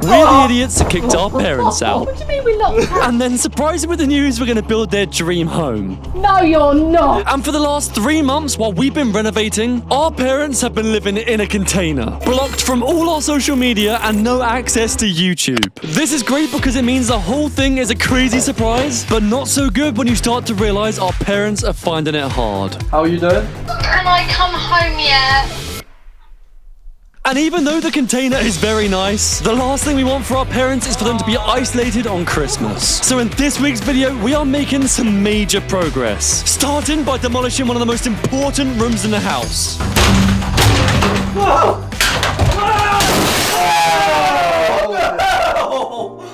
the idiots that kicked our parents out. What do you mean we locked out? And then surprised them with the news we're going to build their dream home. No, you're not. And for the last 3 months while we've been renovating, our parents have been living in a container, blocked from all our social media and no access to YouTube. This is great because it means the whole thing is a crazy surprise, but not so good when you start to realize our parents are finding it hard. How are you doing? Can I come home yet? And even though the container is very nice, the last thing we want for our parents is for them to be isolated on Christmas. So in this week's video, we are making some major progress, starting by demolishing one of the most important rooms in the house. Whoa!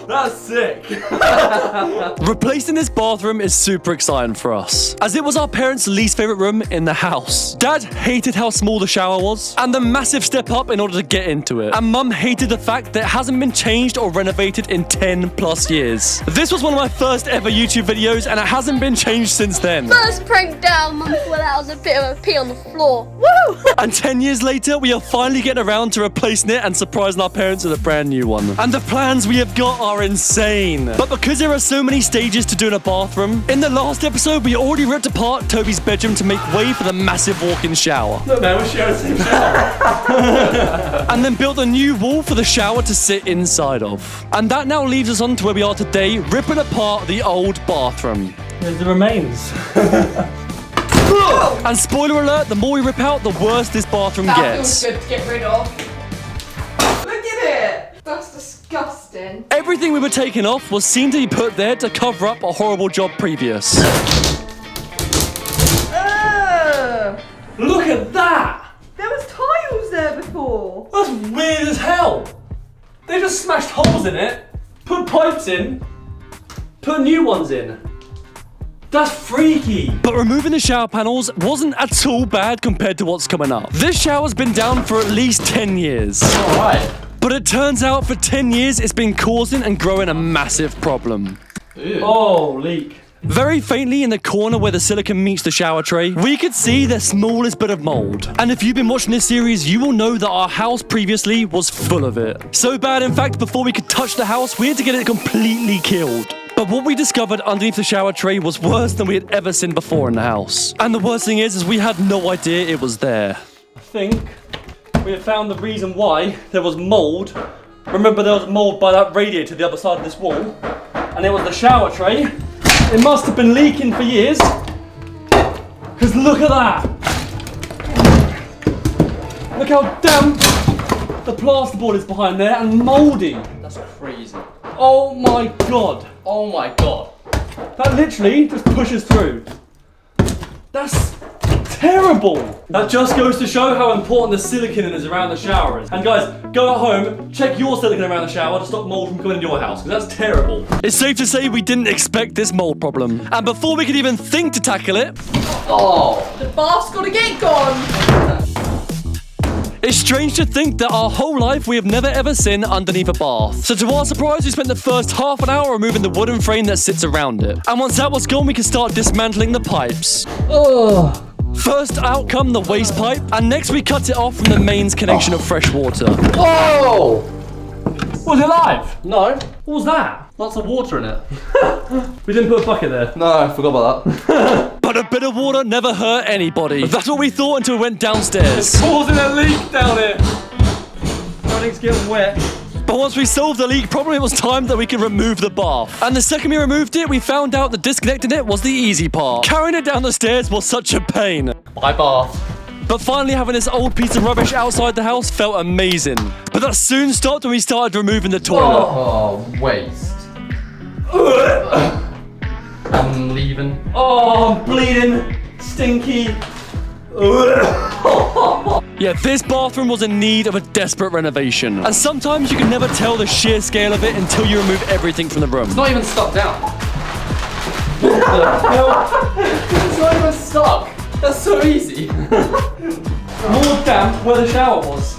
That's sick. Replacing this bathroom is super exciting for us, as it was our parents' least favorite room in the house. Dad hated how small the shower was, and the massive step up in order to get into it. And Mum hated the fact that it hasn't been changed or renovated in 10 plus years. This was one of my first ever YouTube videos, and it hasn't been changed since then. First prank down, Mum thought that was a bit of a pee on the floor. Woo! And 10 years later, we are finally getting around to replacing it and surprising our parents with a brand new one. And the plans we have got are insane. But because there are so many stages to doing a bathroom, in the last episode, we already ripped apart Toby's bedroom to make way for the massive walk-in shower. Look, man, we're sharing the same shower. And then built a new wall for the shower to sit inside of. And that now leaves us on to where we are today, ripping apart the old bathroom. There's the remains. And spoiler alert, the more we rip out, the worse this bathroom gets. That feels good to get rid of. Look at it. That's disgusting. Everything we were taking off was seen to be put there to cover up a horrible job previous. Look at that! There was tiles there before. That's weird as hell. They just smashed holes in it, put pipes in, put new ones in. That's freaky. But removing the shower panels wasn't at all bad compared to what's coming up. This shower's been down for at least 10 years. Alright. But it turns out for 10 years it's been causing and growing a massive problem. Ew. Oh, leak. Very faintly in the corner where the silicone meets the shower tray, we could see the smallest bit of mold. And if you've been watching this series, you will know that our house previously was full of it. So bad, in fact, before we could touch the house, we had to get it completely killed. But what we discovered underneath the shower tray was worse than we had ever seen before in the house. And the worst thing is we had no idea it was there. I think we have found the reason why there was mold. Remember, there was mold by that radiator to the other side of this wall, and it was the shower tray. It must have been leaking for years. Because look at that. Look how damp the plasterboard is behind there and mouldy. That's crazy. Oh my god. Oh my god. That literally just pushes through. That's terrible. That just goes to show how important the silicone is around the showers. And guys, go at home, check your silicone around the shower to stop mold from coming into your house, because that's terrible. It's safe to say we didn't expect this mold problem. And before we could even think to tackle it, The bath's gotta get gone. it's strange to think that our whole life we have never ever seen underneath a bath. So to our surprise, we spent the first half an hour removing the wooden frame that sits around it. And once that was gone, we could start dismantling the pipes. First out come the waste pipe, and next we cut it off from the mains connection of fresh water. Whoa! Was it live? No, What was that? lots of water in it. We didn't put a bucket there. No, I forgot about that. But a bit of water never hurt anybody. That's what we thought until we went downstairs. Causing a leak down here. Everything's getting wet. But once we solved the leak problem, it was time that we could remove the bath. And the second we removed it, we found out that disconnecting it was the easy part. Carrying it down the stairs was such a pain. Bye, bath. But finally having this old piece of rubbish outside the house felt amazing. But that soon stopped when we started removing the toilet. Oh, waste. I'm leaving. Oh, I'm bleeding. Stinky. Yeah, this bathroom was in need of a desperate renovation. And sometimes you can never tell the sheer scale of it until you remove everything from the room. It's not even stuck down. It's not even stuck. That's so easy. More damp where the shower was.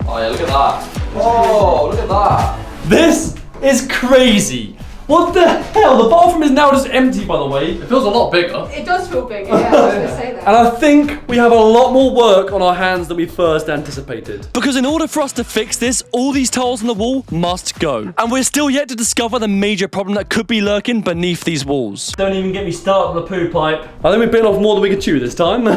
Oh yeah, look at that. Oh, look at that. This is crazy. What the hell? The bathroom is now just empty, by the way. It feels a lot bigger. It does feel bigger, yeah, I was going to say that. And I think we have a lot more work on our hands than we first anticipated. Because in order for us to fix this, all these tiles on the wall must go. And we're still yet to discover the major problem that could be lurking beneath these walls. Don't even get me started on the poo pipe. I think we bit off more than we could chew this time.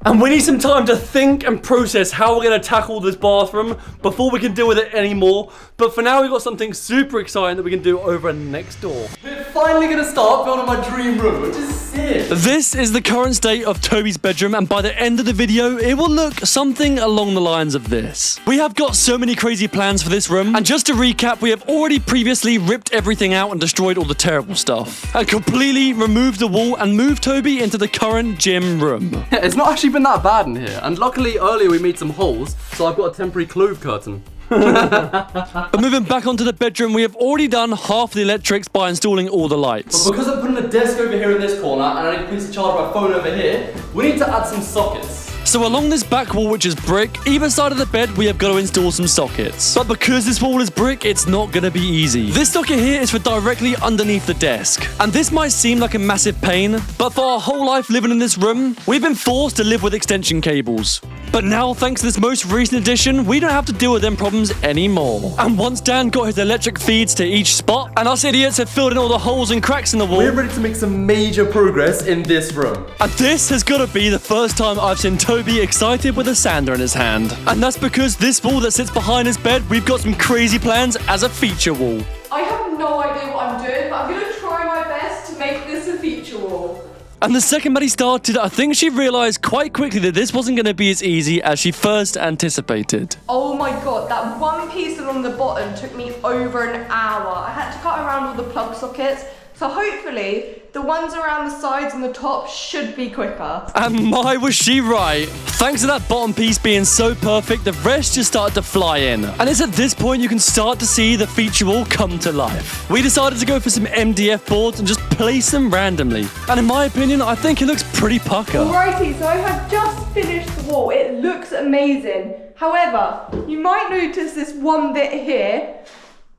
And we need some time to think and process how we're going to tackle this bathroom before we can deal with it anymore. But for now, we've got something super exciting that we can do over next door. We're finally gonna start building my dream room, which is sick. This is the current state of Toby's bedroom, and by the end of the video, it will look something along the lines of this. We have got so many crazy plans for this room, and just to recap, we have already previously ripped everything out and destroyed all the terrible stuff, and completely removed the wall and moved Toby into the current gym room. It's not actually been that bad in here, and luckily earlier we made some holes, so I've got a temporary clove curtain. But moving back onto the bedroom, we have already done half the electrics by installing all the lights. But because I'm putting a desk over here in this corner, and I need a piece of charge my phone over here, we need to add some sockets. So along this back wall, which is brick, either side of the bed, we have got to install some sockets. But because this wall is brick, it's not going to be easy. This socket here is for directly underneath the desk. And this might seem like a massive pain, but for our whole life living in this room, we've been forced to live with extension cables. But now, thanks to this most recent addition, we don't have to deal with them problems anymore. And once Dan got his electric feeds to each spot, and us idiots have filled in all the holes and cracks in the wall, We're ready to make some major progress in this room. and this has got to be the first time I've seen Toby excited with a sander in his hand. And that's because this wall that sits behind his bed, we've got some crazy plans as a feature wall. I have no idea what I'm doing, but I'm going to try my best to make this a feature wall. And the second Maddie started, I think she realised quite quickly that this wasn't going to be as easy as she first anticipated. Oh my god, that one piece along the bottom took me over an hour. I had to cut around all the plug sockets, so hopefully the ones around the sides and the top should be quicker. And my, was she right. Thanks to that bottom piece being so perfect, the rest just started to fly in. And it's at this point you can start to see the feature wall come to life. We decided to go for some MDF boards and just place them randomly. And in my opinion, I think it looks pretty pucker. Alrighty, so I have just finished the wall. It looks amazing. However, you might notice this one bit here.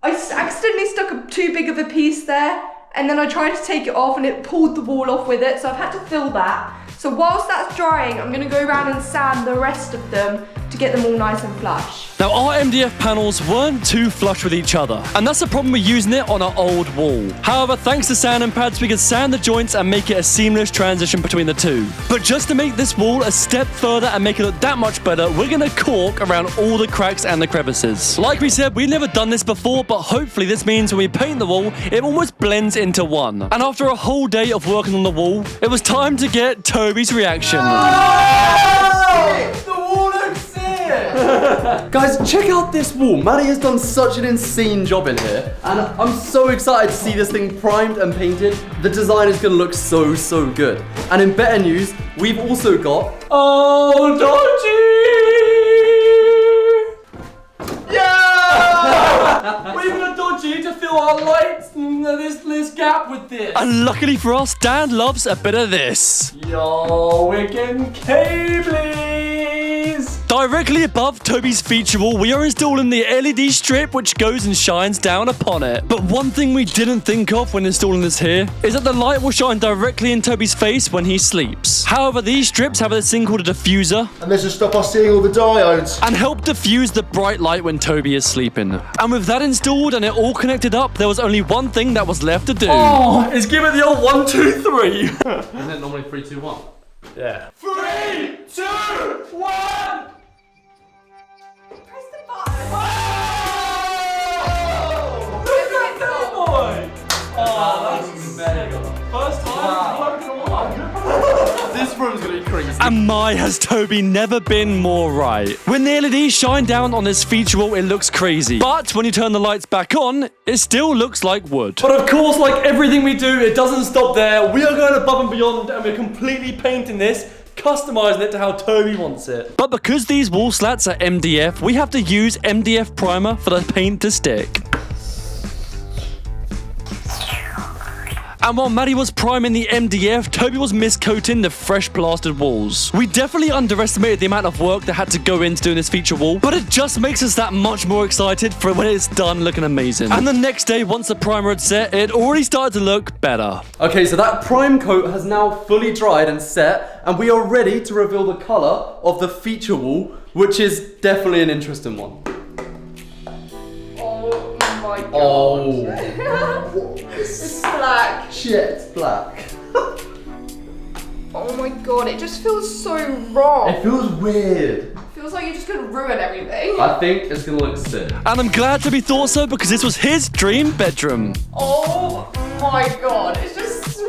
I accidentally stuck too big of a piece there, and then I tried to take it off and it pulled the wall off with it, so I've had to fill that. So whilst that's drying, I'm gonna go around and sand the rest of them to get them all nice and flush. Now, our MDF panels weren't too flush with each other, and that's the problem with using it on our old wall. However, thanks to sanding pads, we can sand the joints and make it a seamless transition between the two. But just to make this wall a step further and make it look that much better, we're gonna caulk around all the cracks and the crevices. Like we said, we've never done this before, but hopefully this means when we paint the wall, it almost blends into one. And after a whole day of working on the wall, it was time to get Toby's reaction. The wall looks sick! Guys, check out this wall. Maddie has done such an insane job in here, and I'm so excited to see this thing primed and painted. The design is gonna look so, so good. And in better news, we've also got... Oh, Dodgy! Yeah! We've got Dodgy to fill our lights and this gap with this. And luckily for us, Dan loves a bit of this. Yo, we're getting cablies! Directly above Toby's feature wall, we are installing the LED strip which goes and shines down upon it. But one thing we didn't think of when installing this here is that the light will shine directly in Toby's face when he sleeps. However, these strips have this thing called a diffuser And this will stop us seeing all the diodes. and help diffuse the bright light when Toby is sleeping. And with that installed and it all connected up, there was only one thing that was left to do. Oh, it's give it the old 1, 2, 3. Isn't it normally 3, 2, 1? Yeah. 3, 2, 1. Press the button. Boy. Oh, that's mega. First time. This room's gonna be crazy. And my, has Toby never been more right. When the LEDs shine down on this feature wall, it looks crazy. But when you turn the lights back on, it still looks like wood. But of course, like everything we do, it doesn't stop there. We are going above and beyond, and we're completely painting this, customizing it to how Toby wants it. But because these wall slats are MDF, we have to use MDF primer for the paint to stick. And while Maddie was priming the MDF, Toby was miscoating the fresh plastered walls. We definitely underestimated the amount of work that had to go into doing this feature wall, but it just makes us that much more excited for when it's done looking amazing. And the next day, once the primer had set, it already started to look better. Okay, so that prime coat has now fully dried and set, and we are ready to reveal the colour of the feature wall, which is definitely an interesting one. Oh my god. Oh. It's black. Shit, it's black. Oh my god, it just feels so wrong. It feels weird. Feels like you're just gonna ruin everything. I think it's gonna look sick. And I'm glad Toby thought so because this was his dream bedroom. Oh my god, it's just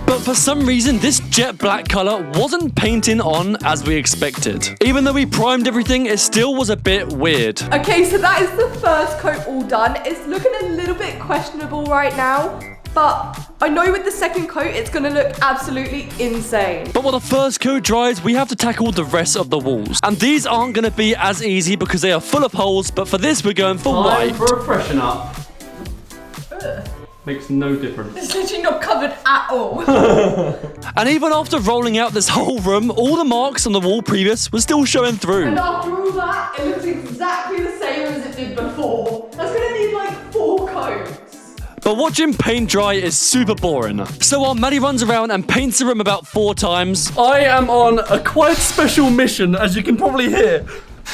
But for some reason, this jet black colour wasn't painting on as we expected. Even though we primed everything, it still was a bit weird. Okay, so that is the first coat all done. It's looking a little bit questionable right now, but I know with the second coat, it's gonna look absolutely insane. But while the first coat dries, we have to tackle the rest of the walls. And these aren't gonna be as easy because they are full of holes, but for this, we're going for white. Time for a freshen up. Makes no difference. It's literally not covered at all. And even after rolling out this whole room, all the marks on the wall previous were still showing through. And after all that, it looks exactly the same as it did before. That's gonna need like 4 coats. But watching paint dry is super boring. So while Maddie runs around and paints the room about 4 times, I am on a quite special mission, as you can probably hear.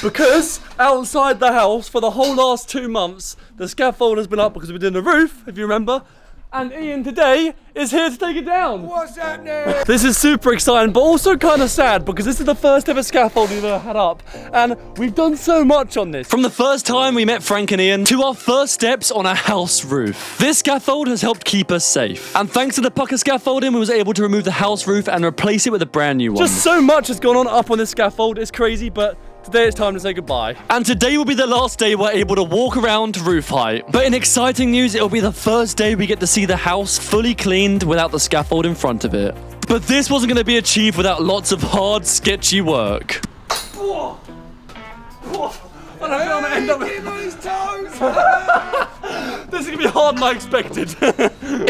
Because outside the house for the whole last 2 months, the scaffold has been up because we did the roof, if you remember. And Ian today is here to take it down. What's happening? This is super exciting, but also kind of sad because this is the first ever scaffold we've ever had up. And we've done so much on this. from the first time we met Frank and Ian to our first steps on a house roof, this scaffold has helped keep us safe. And thanks to the pucker scaffolding, we was able to remove the house roof and replace it with a brand new one. Just so much has gone on up on this scaffold. It's crazy, but today it's time to say goodbye. And today will be the last day we're able to walk around roof height. But in exciting news, it'll be the first day we get to see the house fully cleaned without the scaffold in front of it. But this wasn't going to be achieved without lots of hard, sketchy work. I don't know I'm gonna end up. This is gonna be harder than I expected.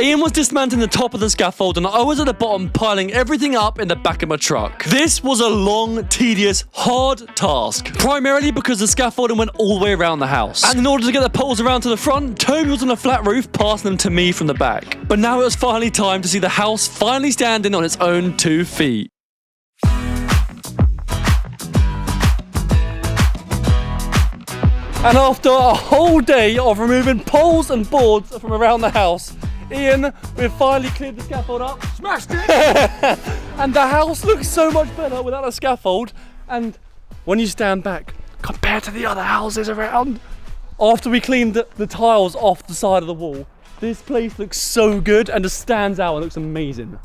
Ian was dismantling the top of the scaffold and I was at the bottom piling everything up in the back of my truck. This was a long, tedious, hard task. Primarily because the scaffolding went all the way around the house. And in order to get the poles around to the front, Toby was on a flat roof passing them to me from the back. But now it was finally time to see the house finally standing on its own 2 feet. And after a whole day of removing poles and boards from around the house, Ian, we've finally cleared the scaffold up. Smashed it! And the house looks so much better without a scaffold. And when you stand back, compared to the other houses around, after we cleaned the tiles off the side of the wall, this place looks so good and just stands out and looks amazing.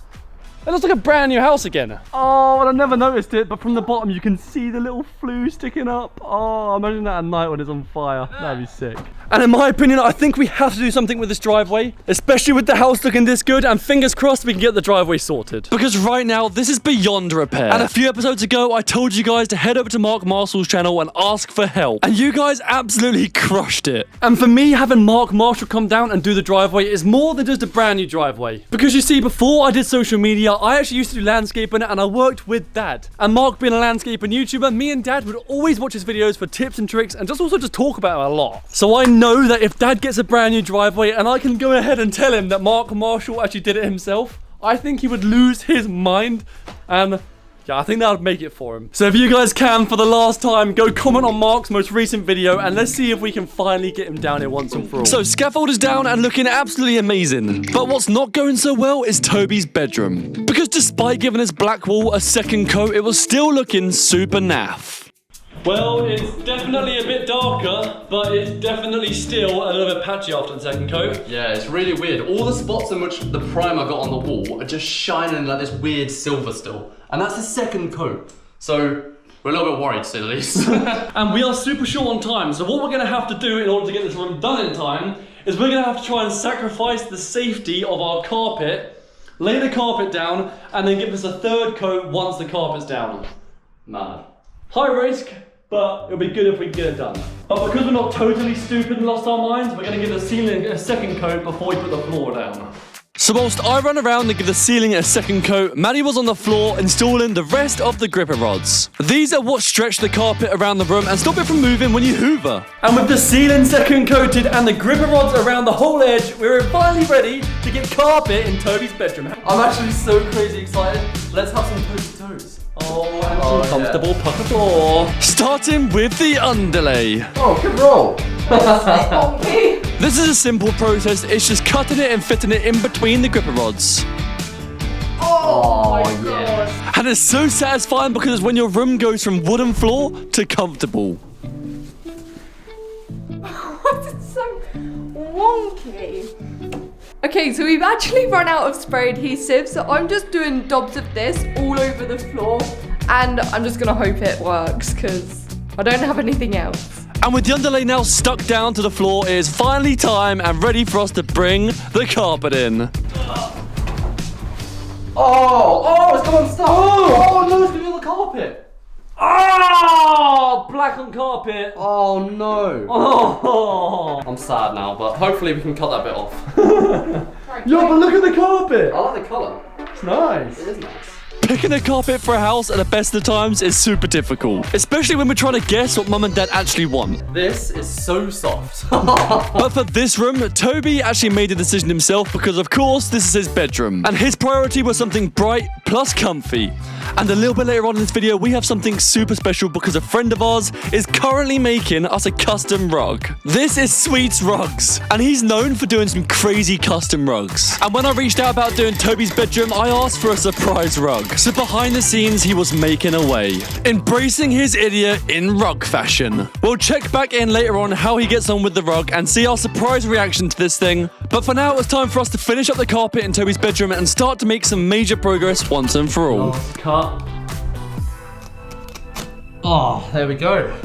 It looks like a brand new house again. Oh, and I never noticed it, but from the bottom you can see the little flue sticking up. Oh, imagine that at night when it's on fire. That'd be sick. And in my opinion, I think we have to do something with this driveway, especially with the house looking this good, and fingers crossed we can get the driveway sorted. Because right now, this is beyond repair. And a few episodes ago, I told you guys to head over to Mark Marshall's channel and ask for help. And you guys absolutely crushed it. And for me, having Mark Marshall come down and do the driveway is more than just a brand new driveway. Because you see, before I did social media, I actually used to do landscaping and I worked with Dad. And Mark being a landscaping YouTuber, me and Dad would always watch his videos for tips and tricks and just also just talk about it a lot. So I know that if Dad gets a brand new driveway and I can go ahead and tell him that Mark Marshall actually did it himself, I think he would lose his mind. And yeah, I think that would make it for him. So if you guys can, for the last time, go comment on Mark's most recent video and let's see if we can finally get him down here once and for all. So scaffold is down and looking absolutely amazing. But what's not going so well is Toby's bedroom. Because despite giving his black wall a second coat, it was still looking super naff. Well, it's definitely a bit darker, but it's definitely still a little bit patchy after the second coat. Yeah, it's really weird. All the spots in which the primer got on the wall are just shining like this weird silver still. And that's the second coat. So we're a little bit worried, to say the least. And we are super short on time, so what we're going to have to do in order to get this room done in time is we're going to have to try and sacrifice the safety of our carpet, lay the carpet down, and then give us a third coat once the carpet's down. Mad. High risk, but it'll be good if we can get it done. But because we're not totally stupid and lost our minds, we're going to give the ceiling a second coat before we put the floor down. So whilst I run around and give the ceiling a second coat, Maddie was on the floor installing the rest of the gripper rods. These are what stretch the carpet around the room and stop it from moving when you hoover. And with the ceiling second coated and the gripper rods around the whole edge, we're finally ready to get carpet in Toby's bedroom. I'm actually so crazy excited. Let's have some toasty toes. Oh, and some comfortable pucker floor. Starting with the underlay. Oh, good roll. On me. This is a simple process, it's just cutting it and fitting it in between the gripper rods. Oh my god. And it's so satisfying because it's when your room goes from wooden floor to comfortable. What is so wonky? Okay, so we've actually run out of spray adhesive, so I'm just doing dobs of this all over the floor, and I'm just gonna hope it works because I don't have anything else. And with the underlay now stuck down to the floor, it is finally time and ready for us to bring the carpet in. Oh, it's gone stuck. Oh, no, it's gonna be on the carpet. Oh, black on carpet. Oh, no. Oh. I'm sad now, but hopefully we can cut that bit off. Yo, but look at the carpet. I like the colour. It's nice. It is nice. Picking a carpet for a house at the best of times is super difficult, especially when we're trying to guess what mum and dad actually want. This is so soft. But for this room, Toby actually made the decision himself because of course this is his bedroom. And his priority was something bright plus comfy. And a little bit later on in this video, we have something super special because a friend of ours is currently making us a custom rug. This is Sweet's Rugs, and he's known for doing some crazy custom rugs. And when I reached out about doing Toby's bedroom, I asked for a surprise rug. So behind the scenes, he was making away, embracing his idiot in rug fashion. We'll check back in later on how he gets on with the rug and see our surprise reaction to this thing. But for now, it's time for us to finish up the carpet in Toby's bedroom and start to make some major progress once and for all. Cut. Oh, there we go.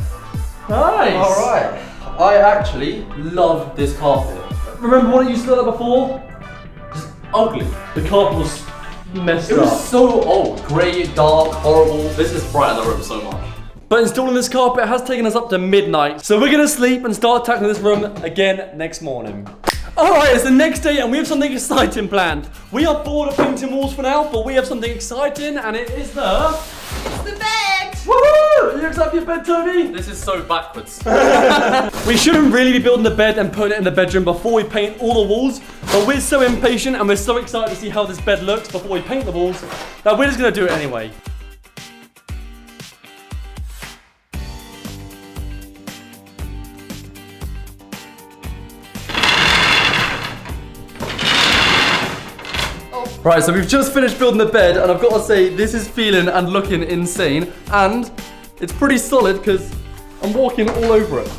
Nice. All right. I actually love this carpet. Remember what it used to look like before? Just ugly. The carpet was messed It up. was so old. Grey, dark, horrible. This is brightened the room so much. But installing this carpet has taken us up to midnight. So we're gonna sleep and start tackling this room again next morning. Alright, it's the next day and we have something exciting planned. We are bored of painting walls for now, but we have something exciting and it is the... It's the bed. Woohoo! Are you excited for your bed, Toby? This is so backwards. We shouldn't really be building the bed and putting it in the bedroom before we paint all the walls, but we're so impatient and we're so excited to see how this bed looks before we paint the walls that we're just gonna do it anyway. Right, so we've just finished building the bed, and I've got to say, this is feeling and looking insane, and it's pretty solid because I'm walking all over it.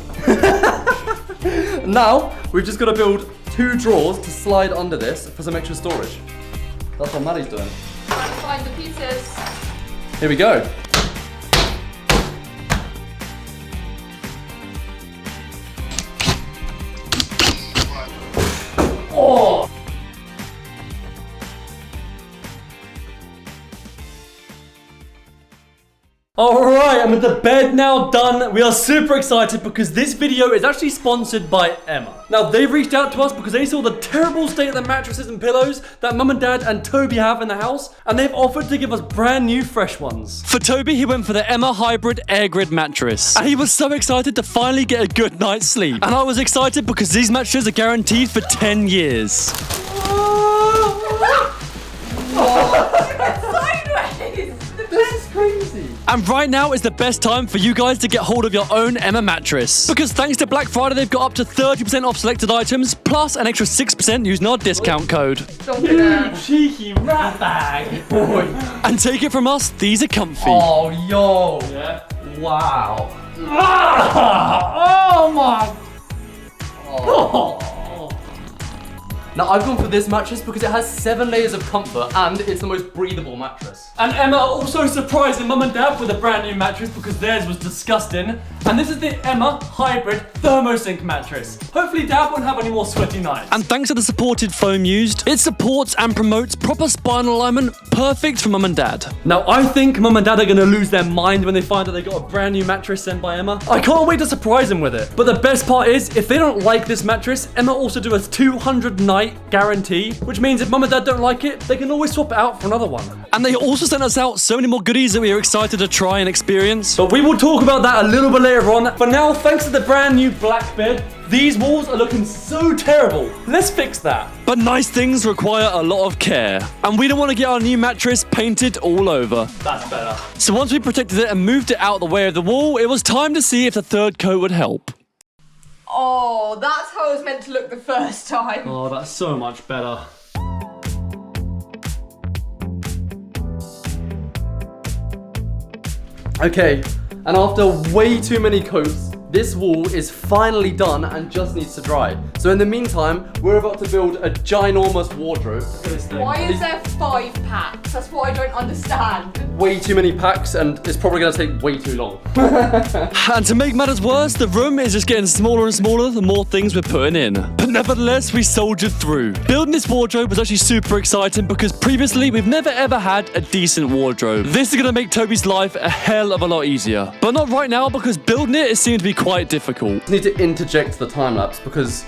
Now, we've just got to build 2 drawers to slide under this for some extra storage. That's what Maddie's doing. Trying to find the pieces. Here we go. Oh! Alright, and with the bed now done, we are super excited because this video is actually sponsored by Emma. Now, they've reached out to us because they saw the terrible state of the mattresses and pillows that Mum and Dad and Toby have in the house, and they've offered to give us brand new fresh ones. For Toby, he went for the Emma Hybrid Air Grid mattress. And he was so excited to finally get a good night's sleep. And I was excited because these mattresses are guaranteed for 10 years. Sideways. This is crazy. And right now is the best time for you guys to get hold of your own Emma mattress. Because thanks to Black Friday, they've got up to 30% off selected items, plus an extra 6% using our discount code. Don't do that. Cheeky rat bag! And take it from us, these are comfy. Oh, yo. Yeah. Wow. Oh my! Oh. Now, I've gone for this mattress because it has 7 layers of comfort and it's the most breathable mattress. And Emma also surprising Mum and Dad with a brand new mattress because theirs was disgusting. And this is the Emma Hybrid Thermosync mattress. Hopefully Dad won't have any more sweaty nights. And thanks to the supported foam used, it supports and promotes proper spinal alignment, perfect for Mum and Dad. Now I think Mum and Dad are gonna lose their mind when they find out they got a brand new mattress sent by Emma. I can't wait to surprise them with it. But the best part is, if they don't like this mattress, Emma also do a 200-night guarantee, which means if Mum and Dad don't like it, they can always swap it out for another one. And they also sent us out so many more goodies that we are excited to try and experience. But we will talk about that a little bit later on. For now, thanks to the brand new black bed, these walls are looking so terrible. Let's fix that. But nice things require a lot of care. And we don't want to get our new mattress painted all over. That's better. So once we protected it and moved it out of the way of the wall, it was time to see if the third coat would help. Oh, that's how it was meant to look the first time. Oh, that's so much better. Okay, and after way too many coats, this wall is finally done and just needs to dry. So in the meantime, we're about to build a ginormous wardrobe. Look at this thing. Why is there 5 packs? That's what I don't understand. Way too many packs, and it's probably gonna take way too long. And to make matters worse, the room is just getting smaller and smaller the more things we're putting in. But nevertheless, we soldiered through. Building this wardrobe was actually super exciting because previously we've never ever had a decent wardrobe. This is gonna make Toby's life a hell of a lot easier. But not right now because building it seemed to be quite difficult. Just need to interject the time lapse because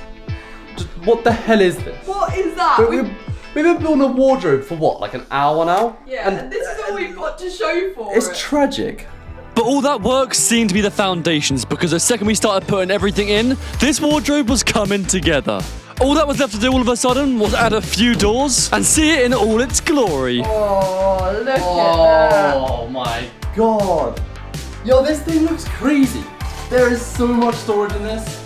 just, what the hell is this? What is that? We've been building a wardrobe for what, like an hour now? Yeah, and this is all we've got to show for It's it. tragic. But all that work seemed to be the foundations because the second we started putting everything in, this wardrobe was coming together. All that was left to do all of a sudden was add a few doors and see it in all its glory. Oh, look at that. Oh my god. Yo, this thing looks crazy. There is so much storage in this.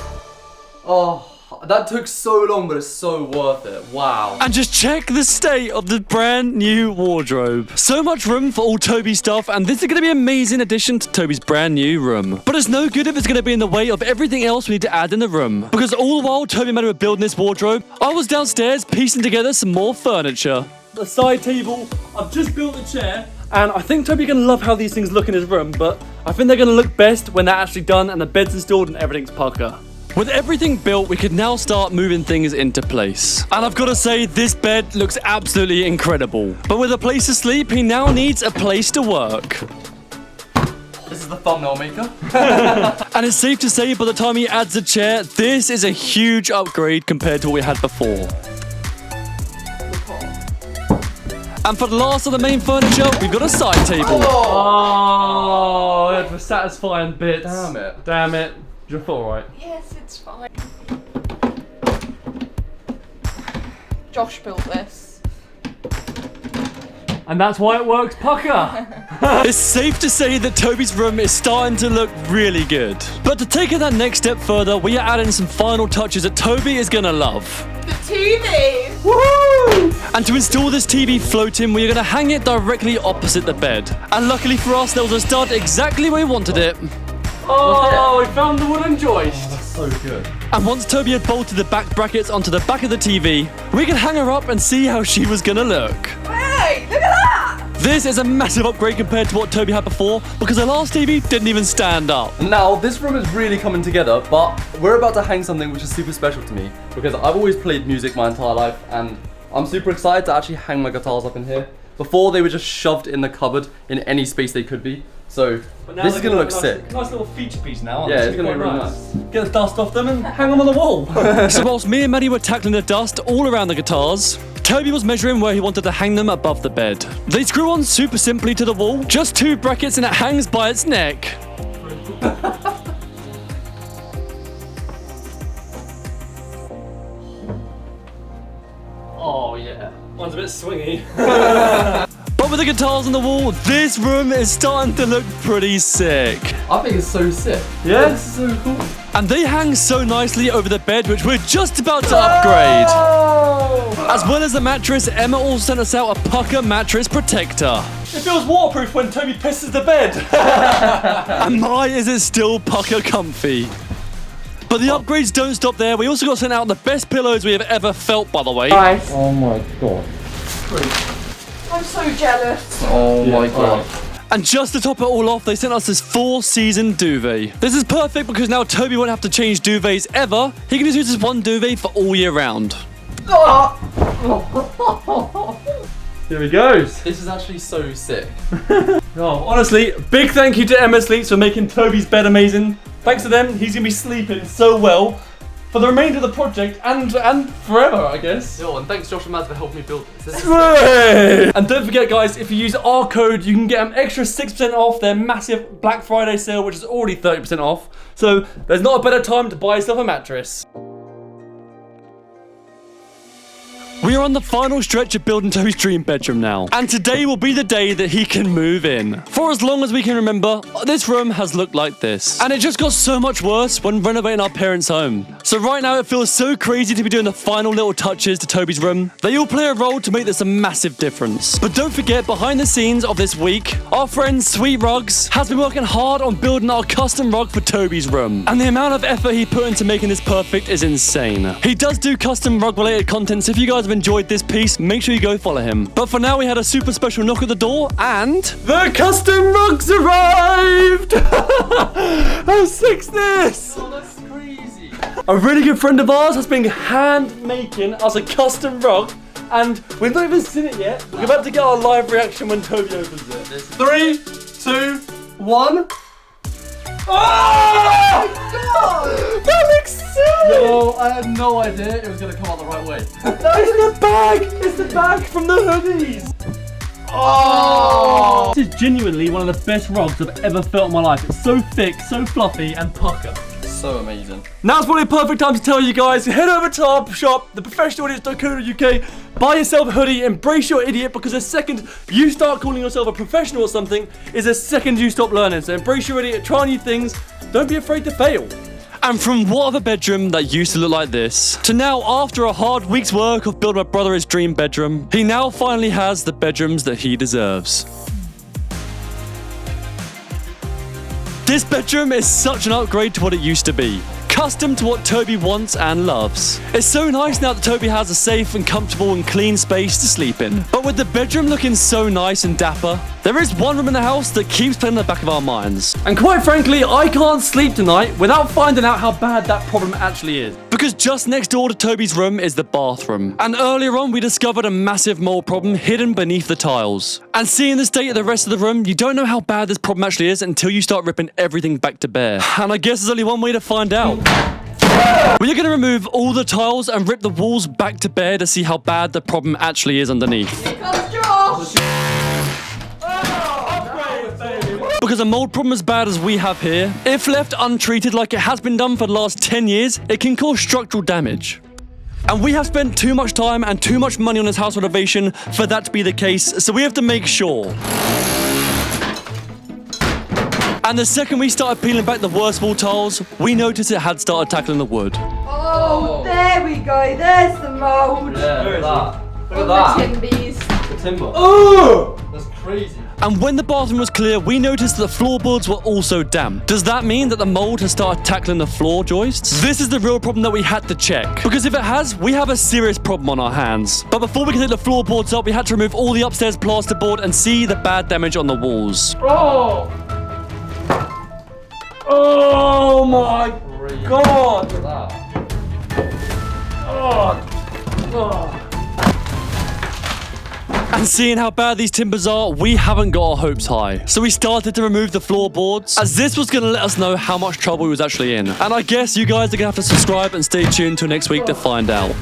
Oh, that took so long, but it's so worth it. Wow. And just check the state of the brand new wardrobe. So much room for all Toby's stuff, and this is going to be an amazing addition to Toby's brand new room. But it's no good if it's going to be in the way of everything else we need to add in the room. Because all the while Toby and Maddie were building this wardrobe, I was downstairs piecing together some more furniture. The side table, I've just built a chair, and I think Toby's gonna love how these things look in his room, but I think they're gonna look best when they're actually done and the bed's installed and everything's pucker. With everything built, we could now start moving things into place. And I've got to say, this bed looks absolutely incredible. But with a place to sleep, he now needs a place to work. This is the thumbnail maker. And it's safe to say, by the time he adds a chair, this is a huge upgrade compared to what we had before. And for the last of the main furniture, we've got a side table. Oh, the satisfying bits. Damn it. Damn it. You're alright. Yes, it's fine. Josh built this. And that's why it works pucker. It's safe to say that Toby's room is starting to look really good. But to take it that next step further, we are adding some final touches that Toby is gonna love. The TV! Woohoo! And to install this TV floating, we are gonna hang it directly opposite the bed. And luckily for us, there was a stud exactly where we wanted it. Oh, we found the wooden joist. So good. And once Toby had bolted the back brackets onto the back of the TV, we could hang her up and see how she was gonna look. Hey, look at that! This is a massive upgrade compared to what Toby had before, because the last TV didn't even stand up. Now, this room is really coming together, but we're about to hang something which is super special to me because I've always played music my entire life and I'm super excited to actually hang my guitars up in here. Before, they were just shoved in the cupboard in any space they could be. So, this is going to look sick. Nice little feature piece now. Yeah, it's going to be really nice. Get the dust off them and hang them on the wall. So whilst me and Maddie were tackling the dust all around the guitars, Toby was measuring where he wanted to hang them above the bed. They screw on super simply to the wall, just 2 brackets and it hangs by its neck. Oh yeah, one's a bit swingy. But with the guitars on the wall, this room is starting to look pretty sick. I think it's so sick. Yeah? This is so cool. And they hang so nicely over the bed, which we're just about to upgrade. As well as the mattress, Emma also sent us out a pucker mattress protector. It feels waterproof when Toby pisses the bed. And my, is it still pucker comfy. But the upgrades don't stop there. We also got sent out the best pillows we have ever felt, by the way. Nice. Oh my god. I'm so jealous. Oh my god. And just to top it all off, they sent us this 4-season duvet. This is perfect because now Toby won't have to change duvets ever. He can just use this one duvet for all year round. Here he goes. This is actually so sick. Oh, honestly, big thank you to Emma Sleeps for making Toby's bed amazing. Thanks to them, he's gonna be sleeping so well for the remainder of the project and forever, I guess. Yo, and thanks Josh and Mads for helping me build this. This is sick. Hooray! And don't forget, guys, if you use our code, you can get an extra 6% off their massive Black Friday sale, which is already 30% off. So there's not a better time to buy yourself a mattress. We are on the final stretch of building Toby's dream bedroom now. And today will be the day that he can move in. For as long as we can remember, this room has looked like this. And it just got so much worse when renovating our parents' home. So right now it feels so crazy to be doing the final little touches to Toby's room. They all play a role to make this a massive difference. But don't forget, behind the scenes of this week, our friend Sweet Rugs has been working hard on building our custom rug for Toby's room. And the amount of effort he put into making this perfect is insane. He does do custom rug related content, so if you guys have enjoyed this piece, make sure you go follow him. But for now, we had a super special knock at the door and The custom rugs arrived! How sick's this? Oh, that's crazy. A really good friend of ours has been hand making us a custom rug, and we've not even seen it yet. We're about to get our live reaction when Toby opens it. 3, 2, 1. Oh! That looks sick! Yo, I had no idea it was gonna come out the right way. It's the bag! It's the bag from the hoodies! Oh! This is genuinely one of the best rugs I've ever felt in my life. It's so thick, so fluffy, and pucker. So amazing. Now's probably a perfect time to tell you guys, head over to our shop, theprofessionalidiots.co.uk, buy yourself a hoodie, embrace your idiot, because the second you start calling yourself a professional or something is the second you stop learning. So embrace your idiot, try new things, don't be afraid to fail. And from what of a bedroom that used to look like this, to now after a hard week's work of building my brother his dream bedroom, he now finally has the bedrooms that he deserves. This bedroom is such an upgrade to what it used to be. Custom to what Toby wants and loves. It's so nice now that Toby has a safe and comfortable and clean space to sleep in. But with the bedroom looking so nice and dapper, there is one room in the house that keeps playing in the back of our minds. And quite frankly, I can't sleep tonight without finding out how bad that problem actually is. Because just next door to Toby's room is the bathroom. And earlier on, we discovered a massive mold problem hidden beneath the tiles. And seeing the state of the rest of the room, you don't know how bad this problem actually is until you start ripping everything back to bare. And I guess there's only one way to find out. We're going to remove all the tiles and rip the walls back to bare to see how bad the problem actually is underneath. Here comes Josh! Because a mold problem as bad as we have here, if left untreated like it has been done for the last 10 years, it can cause structural damage. And we have spent too much time and too much money on this house renovation for that to be the case, so we have to make sure. And the second we started peeling back the worst wall tiles, we noticed it had started tackling the wood. Oh, there we go. There's the mould. Yeah, look at that. Look On at the that. timbies. The timber. Oh! That's crazy. And when the bathroom was clear, we noticed that the floorboards were also damp. Does that mean that the mold has started tackling the floor joists? This is the real problem that we had to check. Because if it has, we have a serious problem on our hands. But before we could take the floorboards up, we had to remove all the upstairs plasterboard and see the bad damage on the walls. Oh! Oh my Crazy. god! Look at that. Oh. Oh. And seeing how bad these timbers are, we haven't got our hopes high. So we started to remove the floorboards, as this was going to let us know how much trouble we was actually in. And I guess you guys are going to have to subscribe and stay tuned till next week to find out.